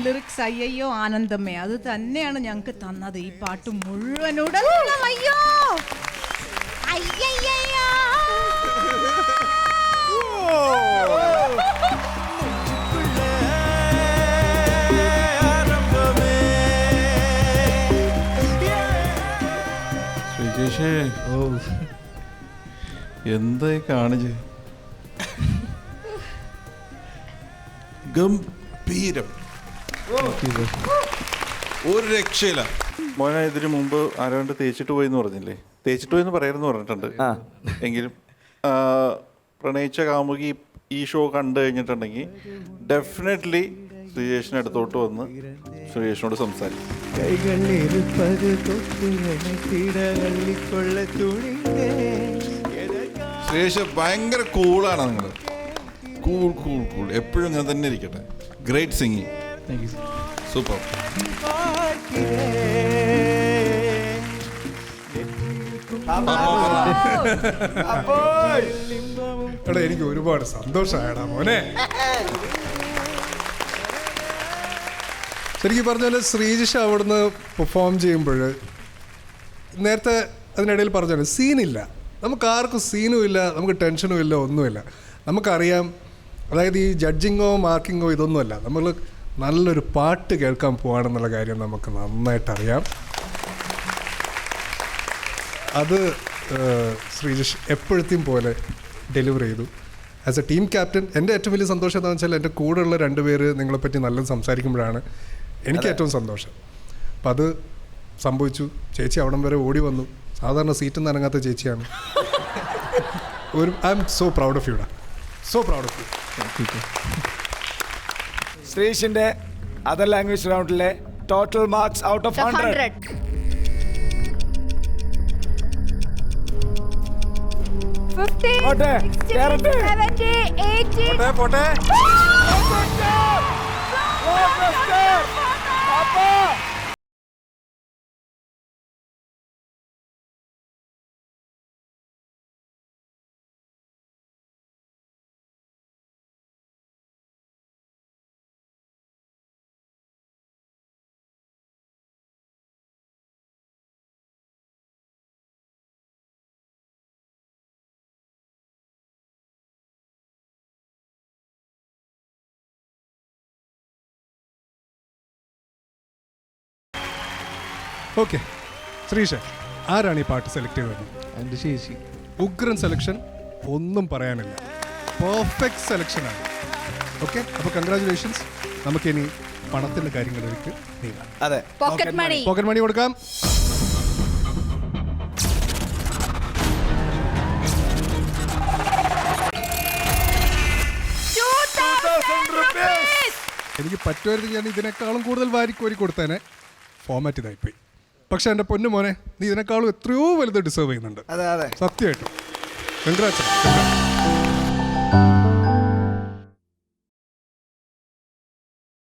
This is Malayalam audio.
ലിറിക്സ് അയ്യോ ആനന്ദമേ അത് തന്നെയാണ് ഞങ്ങൾക്ക് തന്നത്. ഈ പാട്ട് മുഴുവനോട് അയ്യോ അയ്യയ്യോ ശ്രീജേഷേ, എന്തായി കാണിച്ച് ഗംഭീരം, ഒരു രക്ഷയില്ല മോനെ. ഇതിനു മുമ്പ് ആരാണ്ട് തേച്ചിട്ട് പോയെന്ന് പറഞ്ഞില്ലേ? തേച്ചിട്ട് പോയെന്ന് പറയാമെന്ന് പറഞ്ഞിട്ടുണ്ട്. എങ്കിലും പ്രണയിച്ച കാമുകി ഈ ഷോ കണ്ടു കഴിഞ്ഞിട്ടുണ്ടെങ്കിൽ ഡെഫിനറ്റ്ലി ശ്രീജേഷിന് അടുത്തോട്ട് വന്ന് ശ്രീജേഷിനോട് സംസാരിക്കും. ശ്രീജേഷ് ഭയങ്കര കൂളാണ്. നിങ്ങൾ കൂൾ കൂൾ കൂൾ, എപ്പോഴും ഞാൻ തന്നെ ഇരിക്കട്ടെ. Great singing, super. എടാ എനിക്ക് ഒരുപാട് സന്തോഷമായടാ മോനെ. ശരിക്കും പറഞ്ഞ പോലെ ശ്രീജിഷ് അവിടുന്ന് പെർഫോം ചെയ്യുമ്പോൾ നേരത്തെ അതിനിടയിൽ പറഞ്ഞാൽ സീനില്ല, നമുക്ക് ആർക്കും സീനും ഇല്ല, നമുക്ക് ടെൻഷനും ഇല്ല, ഒന്നുമില്ല. നമുക്കറിയാം, അതായത് ഈ ജഡ്ജിങ്ങോ മാർക്കിങ്ങോ ഇതൊന്നുമല്ല, നമ്മൾ നല്ലൊരു പാട്ട് കേൾക്കാൻ പോവാണെന്നുള്ള കാര്യം നമുക്ക് നന്നായിട്ടറിയാം. അത് ശ്രീജിഷ് എപ്പോഴത്തെയും പോലെ ഡെലിവർ ചെയ്തു. ആസ് എ ടീം ക്യാപ്റ്റൻ എൻ്റെ ഏറ്റവും വലിയ സന്തോഷം എന്താണെന്ന് വെച്ചാൽ എൻ്റെ കൂടെയുള്ള രണ്ടുപേര് നിങ്ങളെപ്പറ്റി നല്ലത് സംസാരിക്കുമ്പോഴാണ് എനിക്ക് ഏറ്റവും സന്തോഷം. അപ്പം അത് സംഭവിച്ചു. ചേച്ചി അവിടം വരെ ഓടി വന്നു. സാധാരണ സീറ്റിൽ നിന്ന് ഇറങ്ങാത്ത ചേച്ചിയാണ്. I am so proud of യുടാ, സോ പ്രൗഡ് ഓഫ് യു. ശ്രീഷിന്റെ അതർ ലാംഗ്വേജ് റൗണ്ടിലെ ടോട്ടൽ മാർക്സ് ഔട്ട് ഓഫ് 100. 50, 60, 70, 80. പോട്ടെ. ഓക്കെ ശ്രീഷ, ആരാണ് ഈ പാട്ട് സെലക്ട് ചെയ്തത്? എൻ്റെ ചേച്ചി. ഉഗ്രൻ സെലക്ഷൻ, ഒന്നും പറയാനില്ല. പെർഫെക്റ്റ് സെലക്ഷനാണ്. ഓക്കെ, അപ്പോൾ കൺഗ്രാജുലേഷൻസ്. നമുക്കിനി പണത്തിൻ്റെ കാര്യങ്ങളിലേക്ക് നീങ്ങാം. അതെ, പോക്കറ്റ് മണി. പോക്കറ്റ് മണി കൊടുക്കാം. എനിക്ക് പറ്റുമായിരുന്നു ഞാൻ ഇതിനേക്കാളും കൂടുതൽ വാരിക്കോരി കൊടുത്തേനെ. ഫോമാറ്റ് ഇതായിപ്പോയി. പക്ഷെ എൻ്റെ പൊന്നു മോനെ, നീ ഇതിനേക്കാളും എത്രയോ വലുത് ഡിസേർവ് ചെയ്യുന്നുണ്ട്. അതെ, സത്യമായിട്ടും കൺഗ്രാറ്റ്സ്.